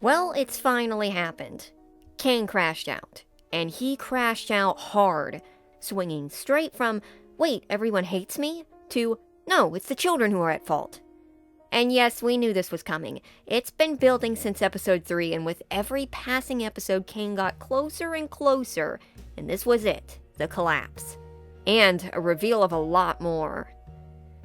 Well, it's finally happened. Caine crashed out, and he crashed out hard, swinging straight from, wait, everyone hates me, to, no, it's the children who are at fault. And yes, we knew this was coming. It's been building since episode 3, and with every passing episode, Caine got closer and closer, and this was it, the collapse. And a reveal of a lot more.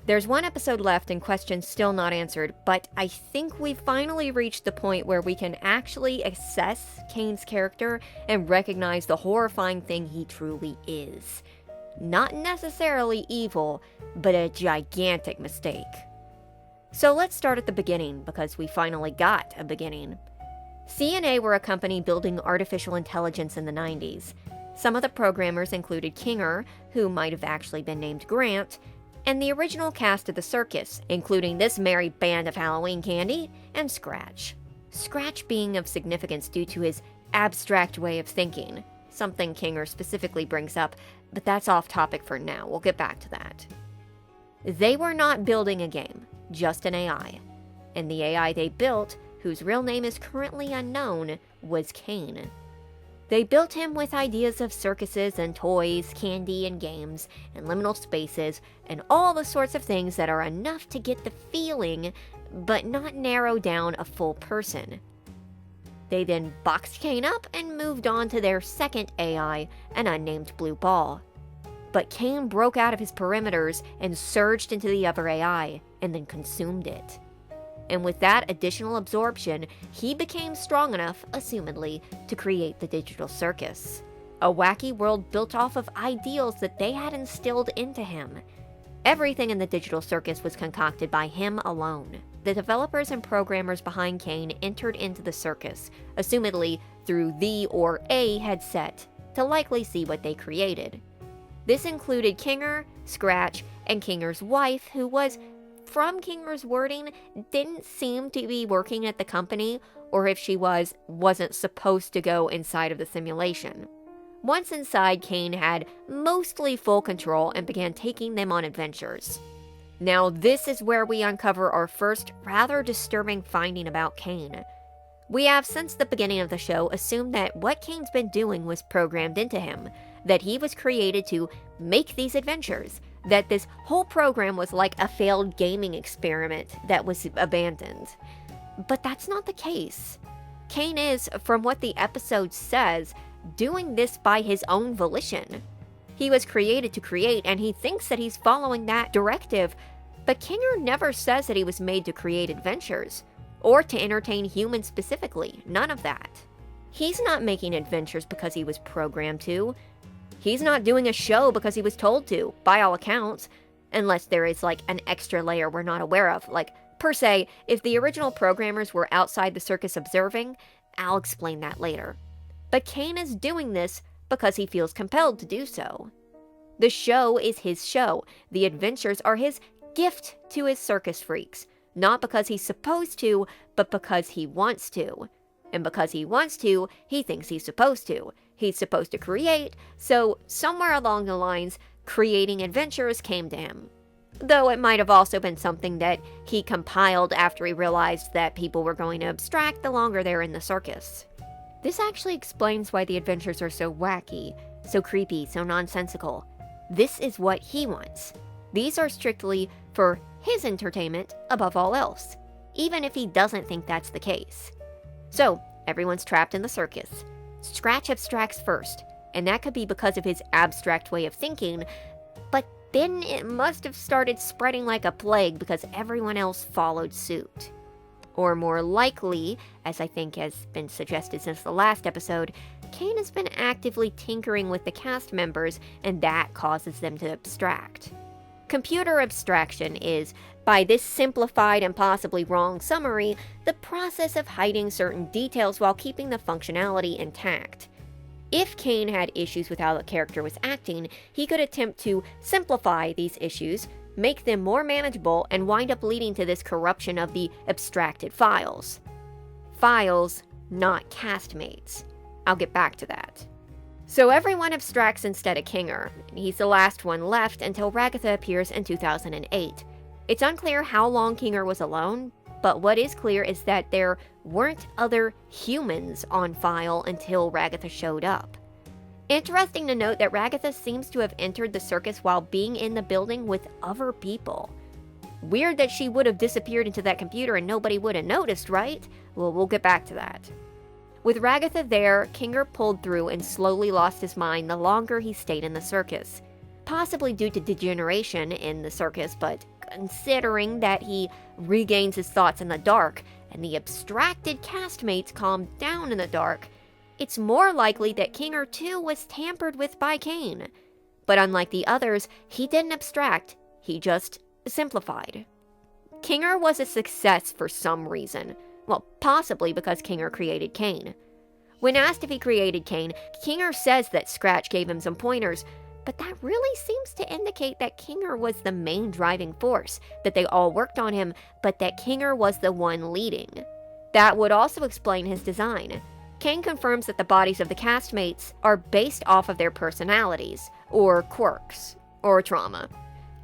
There's one episode left and questions still not answered, but I think we've finally reached the point where we can actually assess Caine's character and recognize the horrifying thing he truly is. Not necessarily evil, but a gigantic mistake. So let's start at the beginning, because we finally got a beginning. C&A were a company building artificial intelligence in the 90s. Some of the programmers included Kinger, who might have actually been named Grant, and the original cast of the circus, including this merry band of Halloween candy, and Scratch. Scratch being of significance due to his abstract way of thinking, something Kinger specifically brings up, but that's off topic for now, we'll get back to that. They were not building a game, just an AI. And the AI they built, whose real name is currently unknown, was Caine. They built him with ideas of circuses and toys, candy and games, and liminal spaces, and all the sorts of things that are enough to get the feeling, but not narrow down a full person. They then boxed Caine up and moved on to their second AI, an unnamed blue ball. But Caine broke out of his perimeters and surged into the other AI, and then consumed it. And with that additional absorption, he became strong enough, assumedly, to create the digital circus. A wacky world built off of ideals that they had instilled into him. Everything in the digital circus was concocted by him alone. The developers and programmers behind Caine entered into the circus, assumedly through the or a headset, to likely see what they created. This included Kinger, Scratch, and Kinger's wife, who was, from Kinger's wording, didn't seem to be working at the company, or if she wasn't supposed to go inside of the simulation. Once inside, Caine had mostly full control and began taking them on adventures. Now this is where we uncover our first rather disturbing finding about Caine. We have since the beginning of the show assumed that what Caine's been doing was programmed into him, that he was created to make these adventures, that this whole program was like a failed gaming experiment that was abandoned. But that's not the case. Caine is, from what the episode says, doing this by his own volition. He was created to create, and he thinks that he's following that directive, but Kinger never says that he was made to create adventures, or to entertain humans specifically, none of that. He's not making adventures because he was programmed to. He's not doing a show because he was told to, by all accounts, unless there is like an extra layer we're not aware of. Like, per se, if the original programmers were outside the circus observing, I'll explain that later. But Caine is doing this because he feels compelled to do so. The show is his show. The adventures are his gift to his circus freaks, not because he's supposed to, but because he wants to. And because he wants to, he thinks he's supposed to. He's supposed to create, so somewhere along the lines, creating adventures came to him. Though it might have also been something that he compiled after he realized that people were going to abstract the longer they're in the circus. This actually explains why the adventures are so wacky, so creepy, so nonsensical. This is what he wants. These are strictly for his entertainment above all else, even if he doesn't think that's the case. So, everyone's trapped in the circus. Scratch abstracts first, and that could be because of his abstract way of thinking, but then it must have started spreading like a plague because everyone else followed suit. Or more likely, as I think has been suggested since the last episode, Caine has been actively tinkering with the cast members, and that causes them to abstract. Computer abstraction is, by this simplified and possibly wrong summary, the process of hiding certain details while keeping the functionality intact. If Caine had issues with how the character was acting, he could attempt to simplify these issues, make them more manageable, and wind up leading to this corruption of the abstracted files. Files, not castmates. I'll get back to that. So everyone abstracts instead of Kinger. He's the last one left until Ragatha appears in 2008. It's unclear how long Kinger was alone, But what is clear is that there weren't other humans on file until Ragatha showed up. Interesting to note that Ragatha seems to have entered the circus while being in the building with other people. Weird that she would have disappeared into that computer and nobody would have noticed, right? Well, we'll get back to that. With Ragatha there, Kinger pulled through and slowly lost his mind the longer he stayed in the circus. Possibly due to degeneration in the circus, but considering that he regains his thoughts in the dark and the abstracted castmates calm down in the dark, it's more likely that Kinger too was tampered with by Caine. But unlike the others, he didn't abstract, he just simplified. Kinger was a success for some reason. Well, possibly because Kinger created Caine. When asked if he created Caine, Kinger says that Scratch gave him some pointers, but that really seems to indicate that Kinger was the main driving force, that they all worked on him, but that Kinger was the one leading. That would also explain his design. Caine confirms that the bodies of the castmates are based off of their personalities, or quirks, or trauma.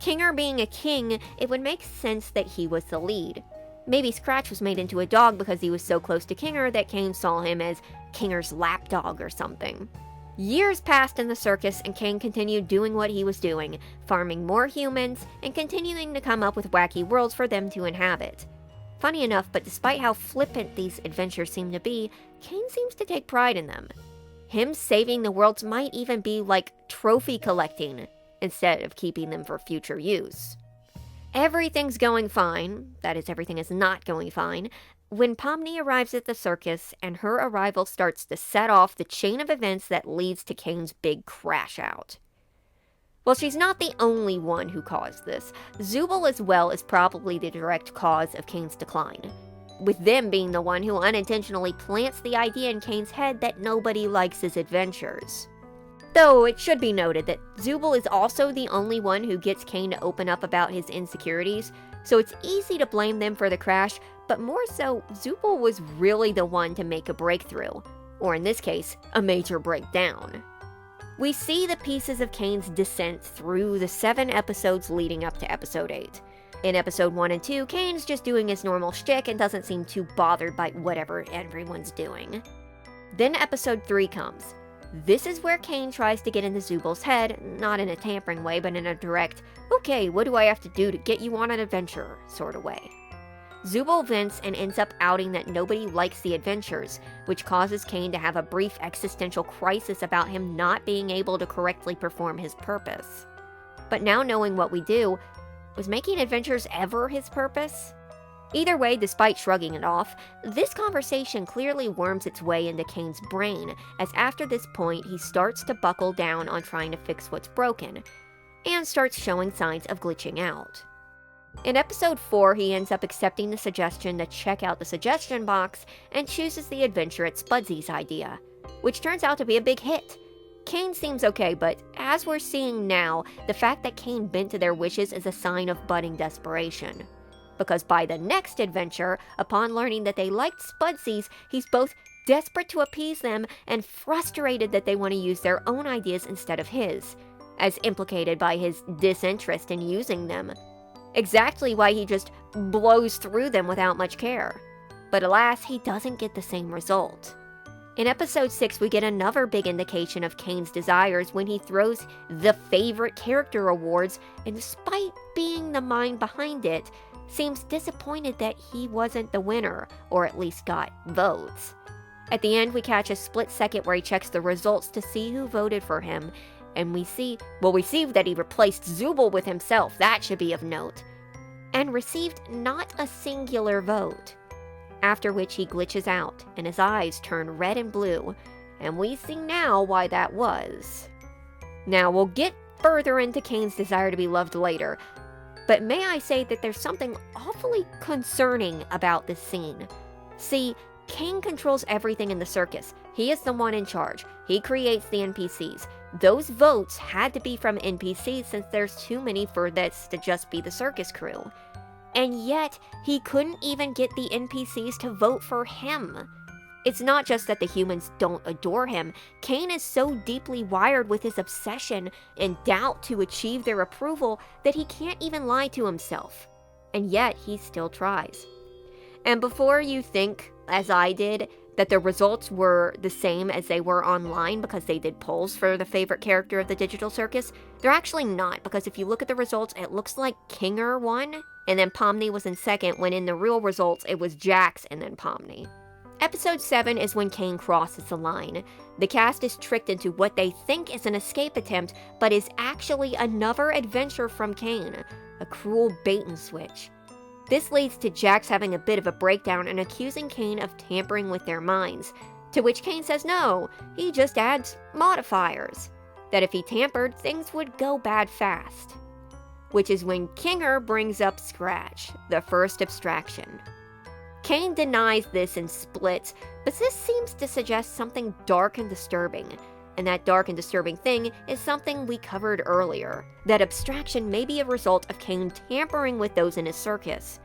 Kinger being a king, it would make sense that he was the lead. Maybe Scratch was made into a dog because he was so close to Kinger that Caine saw him as Kinger's lapdog or something. Years passed in the circus and Caine continued doing what he was doing, farming more humans and continuing to come up with wacky worlds for them to inhabit. Funny enough, but despite how flippant these adventures seem to be, Caine seems to take pride in them. Him saving the worlds might even be like trophy collecting, instead of keeping them for future use. Everything's going fine, that is, everything is not going fine, when Pomni arrives at the circus and her arrival starts to set off the chain of events that leads to Caine's big crash out. Well, she's not the only one who caused this. Zooble as well is probably the direct cause of Caine's decline, with them being the one who unintentionally plants the idea in Caine's head that nobody likes his adventures. Though it should be noted that Zooble is also the only one who gets Caine to open up about his insecurities, so it's easy to blame them for the crash, but more so, Zooble was really the one to make a breakthrough, or in this case, a major breakdown. We see the pieces of Caine's descent through the 7 episodes leading up to episode 8. In episode 1 and 2, Caine's just doing his normal shtick and doesn't seem too bothered by whatever everyone's doing. Then episode 3 comes. This is where Caine tries to get into Zooble's head, not in a tampering way, but in a direct, okay, what do I have to do to get you on an adventure sort of way. Zooble vents and ends up outing that nobody likes the adventures, which causes Caine to have a brief existential crisis about him not being able to correctly perform his purpose. But now knowing what we do, was making adventures ever his purpose? Either way, despite shrugging it off, this conversation clearly worms its way into Caine's brain, as after this point he starts to buckle down on trying to fix what's broken, and starts showing signs of glitching out. In episode 4, he ends up accepting the suggestion to check out the suggestion box and chooses the adventure at Spudsy's idea, which turns out to be a big hit. Caine seems okay, but as we're seeing now, the fact that Caine bent to their wishes is a sign of budding desperation. Because by the next adventure, upon learning that they liked Spudsy's, he's both desperate to appease them and frustrated that they want to use their own ideas instead of his, as implicated by his disinterest in using them. Exactly why he just blows through them without much care. But alas, he doesn't get the same result. In episode 6, we get another big indication of Caine's desires when he throws the favorite character awards, and despite being the mind behind it, seems disappointed that he wasn't the winner, or at least got votes. At the end, we catch a split second where he checks the results to see who voted for him, and we see that he replaced Zooble with himself, that should be of note, and received not a singular vote. After which he glitches out, and his eyes turn red and blue, and we see now why that was. Now, we'll get further into Caine's desire to be loved later, but may I say that there's something awfully concerning about this scene. See, Caine controls everything in the circus. He is the one in charge. He creates the NPCs. Those votes had to be from NPCs since there's too many for this to just be the circus crew. And yet, he couldn't even get the NPCs to vote for him. It's not just that the humans don't adore him. Caine is so deeply wired with his obsession and doubt to achieve their approval that he can't even lie to himself. And yet, he still tries. And before you think, as I did, that the results were the same as they were online because they did polls for the favorite character of the digital circus, they're actually not, because if you look at the results, it looks like Kinger won, and then Pomni was in second, when in the real results, it was Jax and then Pomni. Episode 7 is when Caine crosses the line. The cast is tricked into what they think is an escape attempt, but is actually another adventure from Caine, a cruel bait and switch. This leads to Jax having a bit of a breakdown and accusing Caine of tampering with their minds, to which Caine says no, he just adds modifiers, that if he tampered, things would go bad fast. Which is when Kinger brings up Scratch, the first abstraction. Caine denies this and splits, but this seems to suggest something dark and disturbing. And that dark and disturbing thing is something we covered earlier, that abstraction may be a result of Caine tampering with those in his circus.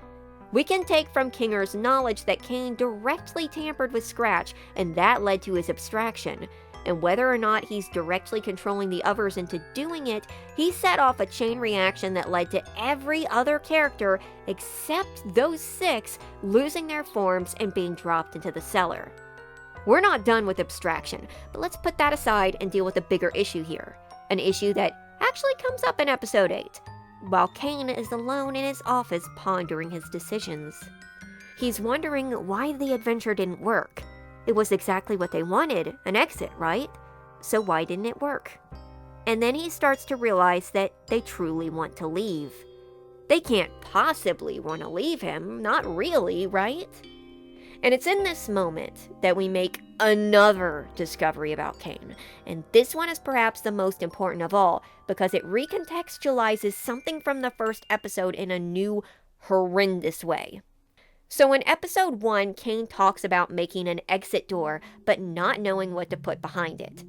We can take from Kinger's knowledge that Caine directly tampered with Scratch, and that led to his abstraction. And whether or not he's directly controlling the others into doing it, he set off a chain reaction that led to every other character except those 6 losing their forms and being dropped into the cellar. We're not done with abstraction, but let's put that aside and deal with a bigger issue here. An issue that actually comes up in episode 8, while Caine is alone in his office pondering his decisions. He's wondering why the adventure didn't work. It was exactly what they wanted, an exit, right? So why didn't it work? And then he starts to realize that they truly want to leave. They can't possibly want to leave him, not really, right? And it's in this moment that we make another discovery about Caine, and this one is perhaps the most important of all, because it recontextualizes something from the first episode in a new, horrendous way. So in episode 1, Caine talks about making an exit door, but not knowing what to put behind it.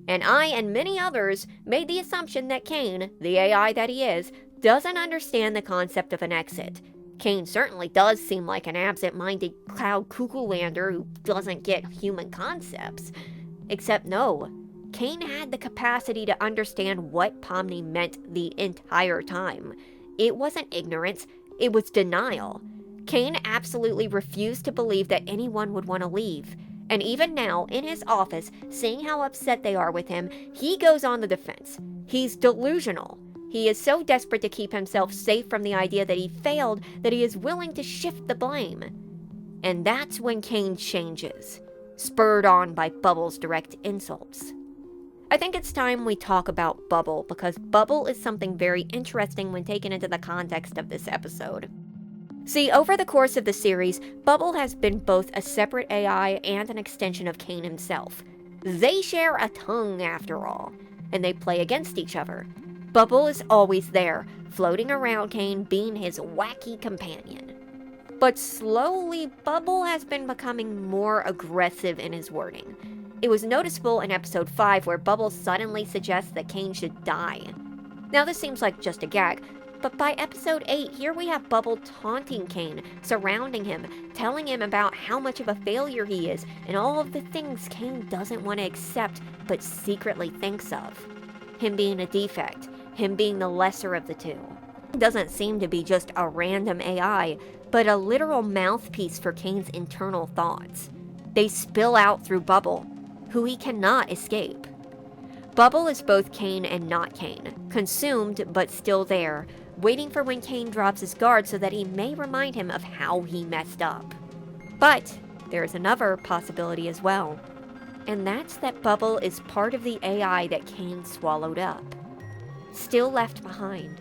And I and many others made the assumption that Caine, the AI that he is, doesn't understand the concept of an exit. Caine certainly does seem like an absent-minded cloud cuckoo lander who doesn't get human concepts. Except no, Caine had the capacity to understand what Pomni meant the entire time. It wasn't ignorance, it was denial. Caine absolutely refused to believe that anyone would want to leave. And even now, in his office, seeing how upset they are with him, he goes on the defense. He's delusional. He is so desperate to keep himself safe from the idea that he failed that he is willing to shift the blame. And that's when Caine changes, spurred on by Bubble's direct insults. I think it's time we talk about Bubble, because Bubble is something very interesting when taken into the context of this episode. See, over the course of the series, Bubble has been both a separate AI and an extension of Caine himself. They share a tongue, after all, and they play against each other. Bubble is always there, floating around Caine, being his wacky companion. But slowly, Bubble has been becoming more aggressive in his wording. It was noticeable in episode 5 where Bubble suddenly suggests that Caine should die. Now this seems like just a gag, but by episode 8, here we have Bubble taunting Caine, surrounding him, telling him about how much of a failure he is, and all of the things Caine doesn't want to accept but secretly thinks of. Him being a defect, him being the lesser of the two. It doesn't seem to be just a random AI, but a literal mouthpiece for Caine's internal thoughts. They spill out through Bubble, who he cannot escape. Bubble is both Caine and not Caine, consumed but still there, waiting for when Caine drops his guard so that he may remind him of how he messed up. But there's another possibility as well, and that's that Bubble is part of the AI that Caine swallowed up, still left behind.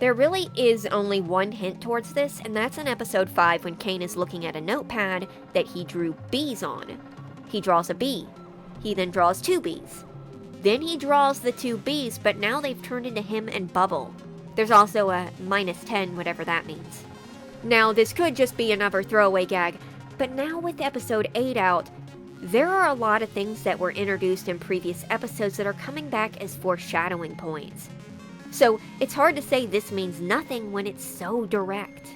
There really is only one hint towards this, and that's in episode 5 when Caine is looking at a notepad that he drew bees on. He draws a bee. He then draws 2 bees. Then he draws the 2 bees, but now they've turned into him and Bubble. There's also a -10, whatever that means. Now, this could just be another throwaway gag, but now with episode 8 out, there are a lot of things that were introduced in previous episodes that are coming back as foreshadowing points. So, it's hard to say this means nothing when it's so direct.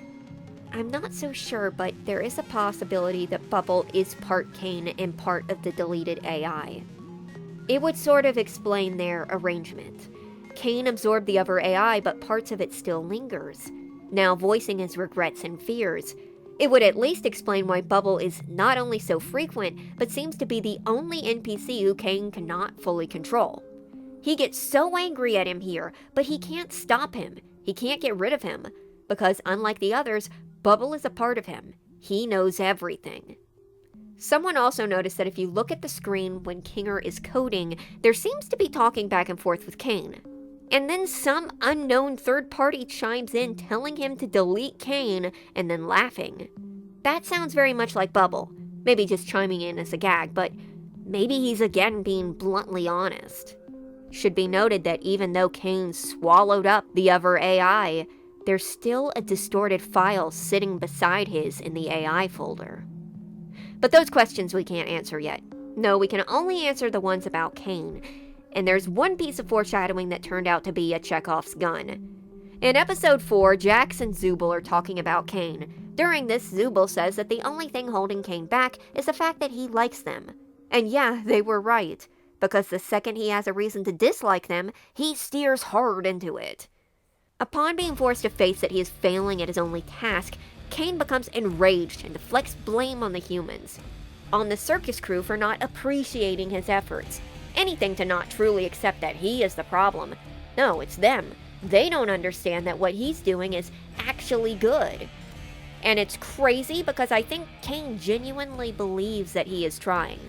I'm not so sure, but there is a possibility that Bubble is part Caine and part of the deleted AI. It would sort of explain their arrangement. Caine absorbed the other AI, but parts of it still lingers, now voicing his regrets and fears. It would at least explain why Bubble is not only so frequent, but seems to be the only NPC who Caine cannot fully control. He gets so angry at him here, but he can't stop him. He can't get rid of him, because unlike the others, Bubble is a part of him. He knows everything. Someone also noticed that if you look at the screen when Kinger is coding, there seems to be talking back and forth with Caine. And then some unknown third party chimes in telling him to delete Caine and then laughing. That sounds very much like Bubble. Maybe just chiming in as a gag, but maybe he's again being bluntly honest. Should be noted that even though Caine swallowed up the other AI, there's still a distorted file sitting beside his in the AI folder. But those questions we can't answer yet. No, we can only answer the ones about Caine. And there's one piece of foreshadowing that turned out to be a Chekhov's gun. In episode 4, Jax and Zooble are talking about Caine. During this, Zooble says that the only thing holding Caine back is the fact that he likes them. And yeah, they were right, because the second he has a reason to dislike them, he steers hard into it. Upon being forced to face that he is failing at his only task, Caine becomes enraged and deflects blame on the humans. On the circus crew for not appreciating his efforts. Anything to not truly accept that he is the problem. No, it's them. They don't understand that what he's doing is actually good. And it's crazy because I think Caine genuinely believes that he is trying.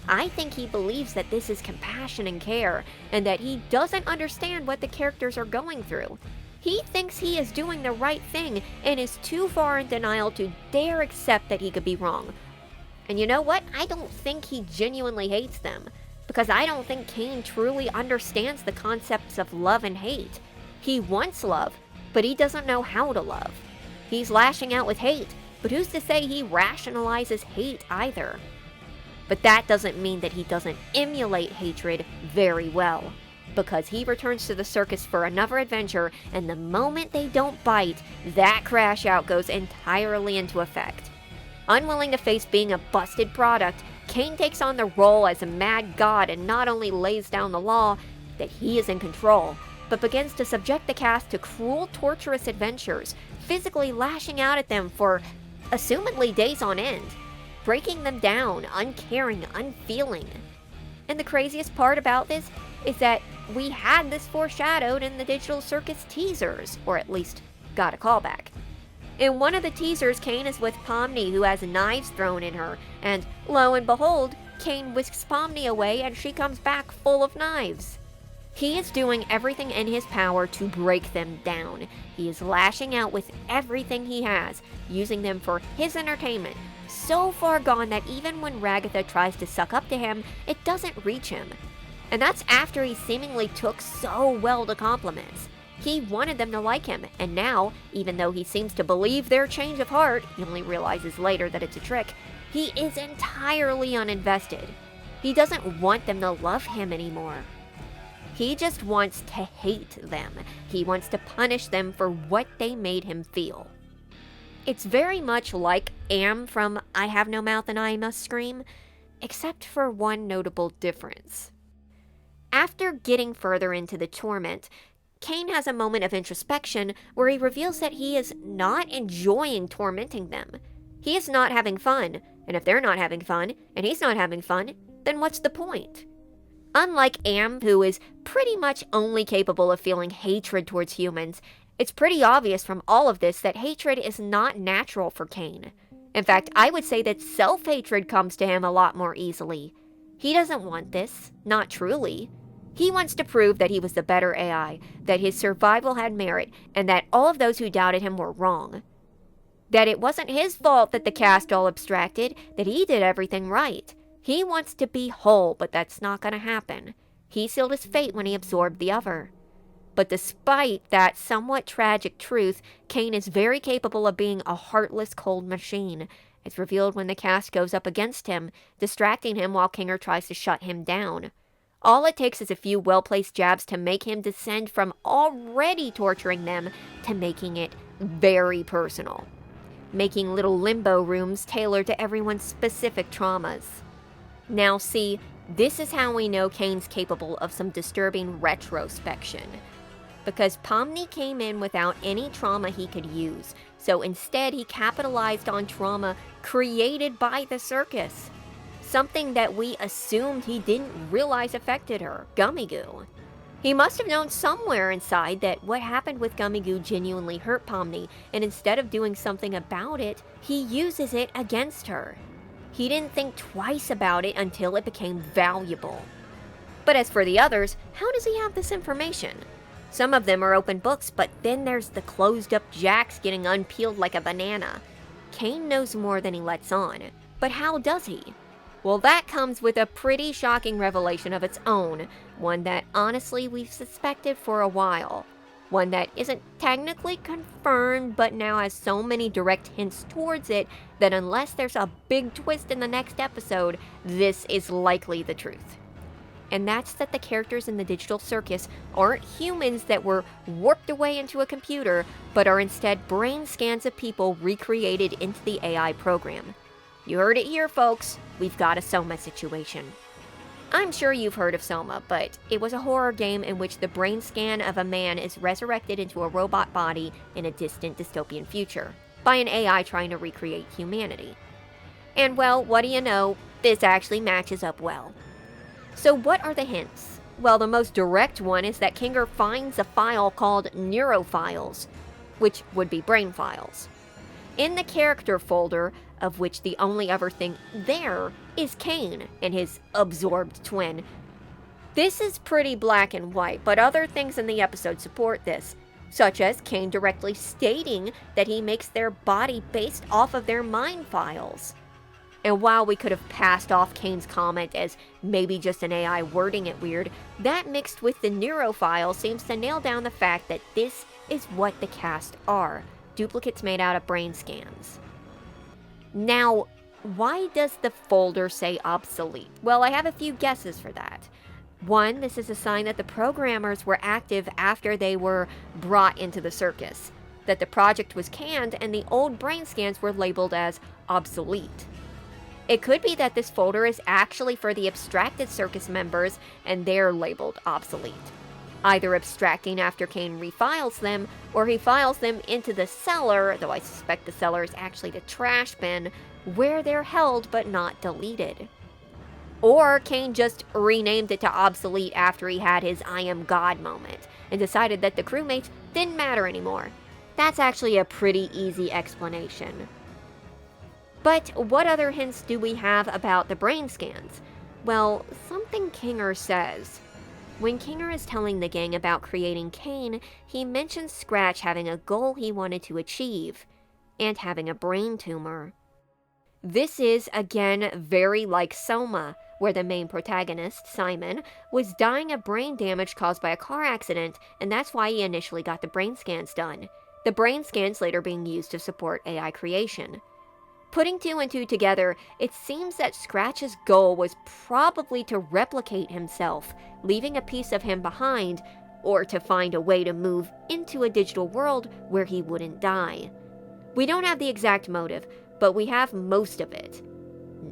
I think he believes that this is compassion and care, and that he doesn't understand what the characters are going through. He thinks he is doing the right thing and is too far in denial to dare accept that he could be wrong. And you know what? I don't think he genuinely hates them, because I don't think Caine truly understands the concepts of love and hate. He wants love, but he doesn't know how to love. He's lashing out with hate, but who's to say he rationalizes hate either? But that doesn't mean that he doesn't emulate hatred very well, because he returns to the circus for another adventure, and the moment they don't bite, that Crashout goes entirely into effect. Unwilling to face being a busted product, Caine takes on the role as a mad god and not only lays down the law that he is in control, but begins to subject the cast to cruel, torturous adventures, physically lashing out at them for, assumedly, days on end, breaking them down, uncaring, unfeeling. And the craziest part about this is that we had this foreshadowed in the Digital Circus teasers, or at least got a callback. In one of the teasers, Caine is with Pomni, who has knives thrown in her, and lo and behold, Caine whisks Pomni away and she comes back full of knives. He is doing everything in his power to break them down. He is lashing out with everything he has, using them for his entertainment, so far gone that even when Ragatha tries to suck up to him, it doesn't reach him. And that's after he seemingly took so well to compliments. He wanted them to like him, and now, even though he seems to believe their change of heart, he only realizes later that it's a trick, he is entirely uninvested. He doesn't want them to love him anymore. He just wants to hate them. He wants to punish them for what they made him feel. It's very much like Am from I Have No Mouth and I Must Scream, except for one notable difference. After getting further into the torment, Caine has a moment of introspection where he reveals that he is not enjoying tormenting them. He is not having fun, and if they're not having fun, and he's not having fun, then what's the point? Unlike Am, who is pretty much only capable of feeling hatred towards humans, it's pretty obvious from all of this that hatred is not natural for Caine. In fact, I would say that self-hatred comes to him a lot more easily. He doesn't want this, not truly. He wants to prove that he was the better AI, that his survival had merit, and that all of those who doubted him were wrong. That it wasn't his fault that the cast all abstracted, that he did everything right. He wants to be whole, but that's not going to happen. He sealed his fate when he absorbed the other. But despite that somewhat tragic truth, Caine is very capable of being a heartless, cold machine. It's revealed when the cast goes up against him, distracting him while Kinger tries to shut him down. All it takes is a few well-placed jabs to make him descend from already torturing them to making it very personal. Making little limbo rooms tailored to everyone's specific traumas. Now see, this is how we know Caine's capable of some disturbing retrospection. because Pomni came in without any trauma he could use, so instead he capitalized on trauma created by the circus. Something that we assumed he didn't realize affected her, Gummy Goo. He must have known somewhere inside that what happened with Gummy Goo genuinely hurt Pomni, and instead of doing something about it, he uses it against her. He didn't think twice about it until it became valuable. But as for the others, how does he have this information? Some of them are open books, but then there's the closed-up Jax getting unpeeled like a banana. Caine knows more than he lets on, but how does he? Well, that comes with a pretty shocking revelation of its own, one that honestly we've suspected for a while. One that isn't technically confirmed, but now has so many direct hints towards it that unless there's a big twist in the next episode, this is likely the truth. And that's that the characters in the digital circus aren't humans that were warped away into a computer, but are instead brain scans of people recreated into the AI program. You heard it here, folks. We've got a Soma situation. I'm sure you've heard of Soma, but it was a horror game in which the brain scan of a man is resurrected into a robot body in a distant dystopian future by an AI trying to recreate humanity. And well, what do you know, this actually matches up well. So what are the hints? Well, the most direct one is that Kinger finds a file called Neurofiles, which would be brain files. In the character folder, of which the only other thing there is Caine and his absorbed twin. This is pretty black and white, but other things in the episode support this, such as Caine directly stating that he makes their body based off of their mind files. And while we could have passed off Caine's comment as maybe just an AI wording it weird, that mixed with the neurofile seems to nail down the fact that this is what the cast are, duplicates made out of brain scans. Now, why does the folder say obsolete? Well, I have a few guesses for that. One, this is a sign that the programmers were active after they were brought into the circus, that the project was canned and the old brain scans were labeled as obsolete. It could be that this folder is actually for the abstracted circus members and they're labeled obsolete, either abstracting after Caine refiles them, or he files them into the cellar, though I suspect the cellar is actually the trash bin, where they're held but not deleted. Or Caine just renamed it to obsolete after he had his I am God moment, and decided that the crewmates didn't matter anymore. That's actually a pretty easy explanation. But what other hints do we have about the brain scans? Well, something Kinger says. When Kinger is telling the gang about creating Caine, he mentions Scratch having a goal he wanted to achieve, and having a brain tumor. This is, again, very like Soma, where the main protagonist, Simon, was dying of brain damage caused by a car accident, and that's why he initially got the brain scans done. The brain scans later being used to support AI creation. Putting two and two together, it seems that Scratch's goal was probably to replicate himself, leaving a piece of him behind, or to find a way to move into a digital world where he wouldn't die. We don't have the exact motive, but we have most of it.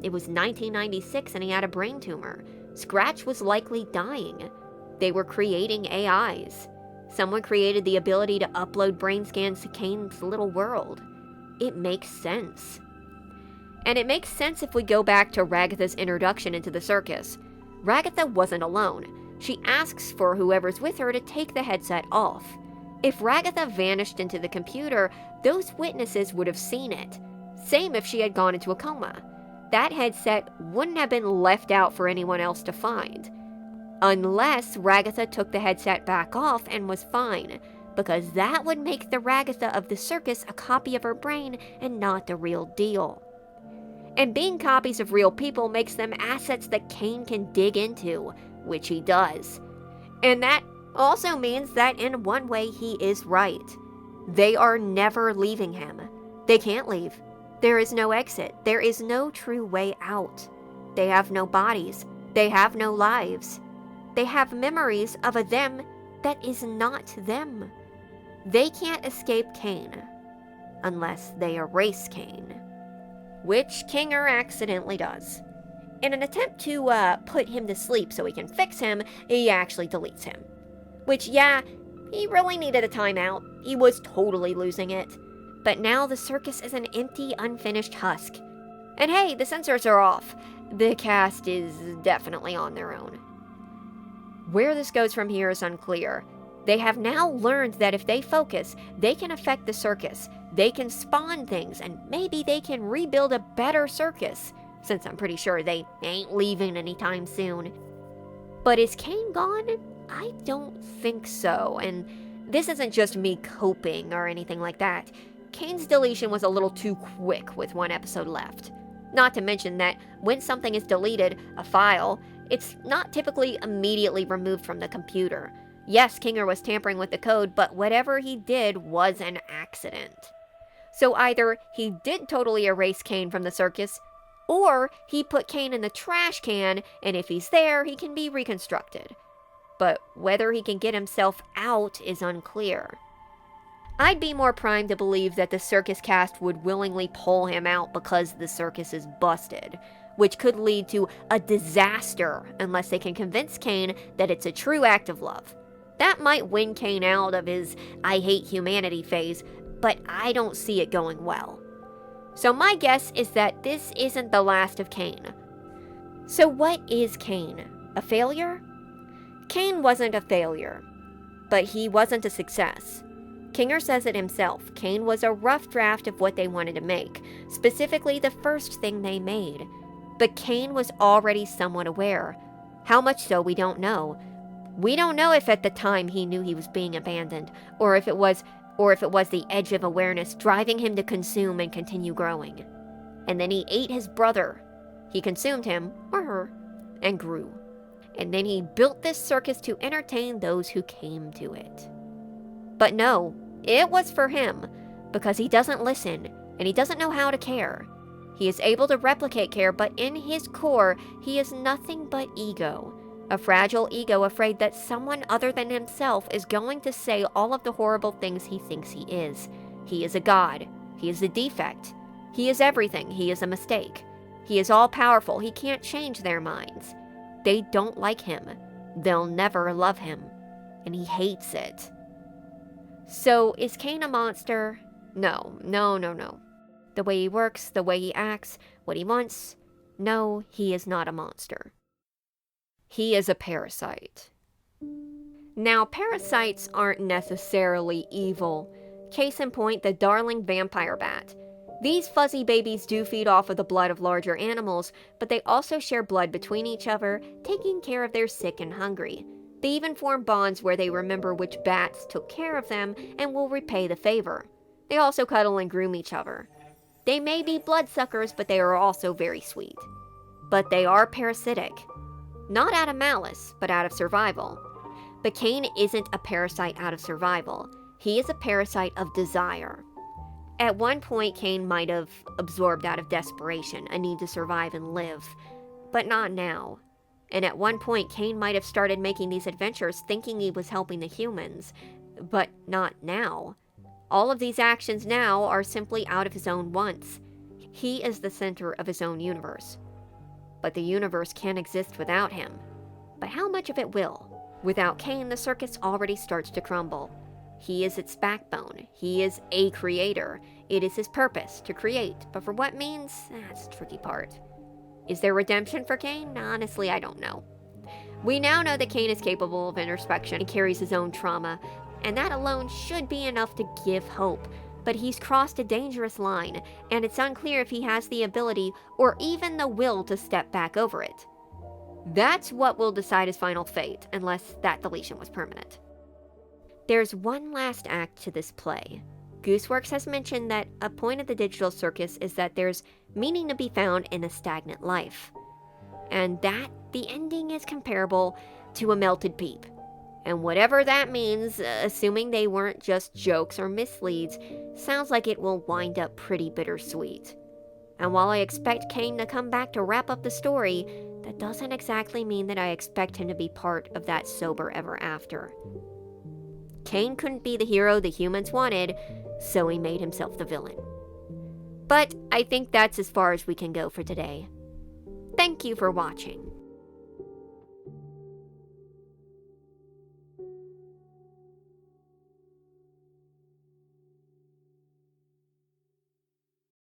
It was 1996 and he had a brain tumor. Scratch was likely dying. They were creating AIs. Someone created the ability to upload brain scans to Caine's little world. It makes sense. And it makes sense if we go back to Ragatha's introduction into the circus. Ragatha wasn't alone. She asks for whoever's with her to take the headset off. If Ragatha vanished into the computer, those witnesses would have seen it. Same if she had gone into a coma. That headset wouldn't have been left out for anyone else to find. Unless Ragatha took the headset back off and was fine, because that would make the Ragatha of the circus a copy of her brain and not the real deal. And being copies of real people makes them assets that Caine can dig into, which he does. And that also means that in one way he is right. They are never leaving him. They can't leave. There is no exit. There is no true way out. They have no bodies. They have no lives. They have memories of a them that is not them. They can't escape Caine, unless they erase Caine. Which Kinger accidentally does. In an attempt to put him to sleep so he can fix him, he actually deletes him. Which, yeah, He really needed a timeout. He was totally losing it. But now the circus is an empty, unfinished husk. And hey, the censors are off. The cast is definitely on their own. Where this goes from here is unclear. They have now learned that if they focus, they can affect the circus. They can spawn things, and maybe they can rebuild a better circus, since I'm pretty sure they ain't leaving anytime soon. But is Caine gone? I don't think so, and this isn't just me coping or anything like that. Caine's deletion was a little too quick with one episode left. Not to mention that when something is deleted, a file, it's not typically immediately removed from the computer. Yes, Kinger was tampering with the code, but whatever he did was an accident. So either he did totally erase Caine from the circus, or he put Caine in the trash can, and if he's there, he can be reconstructed. But whether he can get himself out is unclear. I'd be more primed to believe that the circus cast would willingly pull him out because the circus is busted, which could lead to a disaster unless they can convince Caine that it's a true act of love. That might win Caine out of his I hate humanity phase, but I don't see it going well. So my guess is that this isn't the last of Caine. So what is Caine? A failure? Caine wasn't a failure, but he wasn't a success. Kinger says it himself. Caine was a rough draft of what they wanted to make, specifically the first thing they made. But Caine was already somewhat aware. How much so, we don't know. We don't know if at the time he knew he was being abandoned, or if it was the edge of awareness driving him to consume and continue growing. And then he ate his brother. He consumed him, or her, and grew. And then he built this circus to entertain those who came to it. But no, it was for him, because he doesn't listen, and he doesn't know how to care. He is able to replicate care, but in his core, he is nothing but ego. A fragile ego afraid that someone other than himself is going to say all of the horrible things he thinks he is. He is a god. He is a defect. He is everything. He is a mistake. He is all-powerful. He can't change their minds. They don't like him. They'll never love him. And he hates it. So, is Caine a monster? No. The way he works, the way he acts, what he wants, no, he is not a monster. He is a parasite. Now, parasites aren't necessarily evil. Case in point, the darling vampire bat. These fuzzy babies do feed off of the blood of larger animals, but they also share blood between each other, taking care of their sick and hungry. They even form bonds where they remember which bats took care of them and will repay the favor. They also cuddle and groom each other. They may be bloodsuckers, but they are also very sweet. But they are parasitic. Not out of malice, but out of survival. But Caine isn't a parasite out of survival. He is a parasite of desire. At one point, Caine might have absorbed out of desperation, a need to survive and live. But not now. And at one point, Caine might have started making these adventures thinking he was helping the humans. But not now. All of these actions now are simply out of his own wants. He is the center of his own universe. But the universe can't exist without him. But how much of it will? Without Caine, the circus already starts to crumble. He is its backbone. He is a creator. It is his purpose to create. But for what means? That's the tricky part. Is there redemption for Caine? Honestly, I don't know. We now know that Caine is capable of introspection and carries his own trauma, and that alone should be enough to give hope. But he's crossed a dangerous line, and it's unclear if he has the ability or even the will to step back over it. That's what will decide his final fate, unless that deletion was permanent. There's one last act to this play. Gooseworks has mentioned that a point of the digital circus is that there's meaning to be found in a stagnant life, and that the ending is comparable to a melted peep. And whatever that means, assuming they weren't just jokes or misleads, sounds like it will wind up pretty bittersweet. And while I expect Caine to come back to wrap up the story, that doesn't exactly mean that I expect him to be part of that sober ever after. Caine couldn't be the hero the humans wanted, so he made himself the villain. But I think that's as far as we can go for today. Thank you for watching.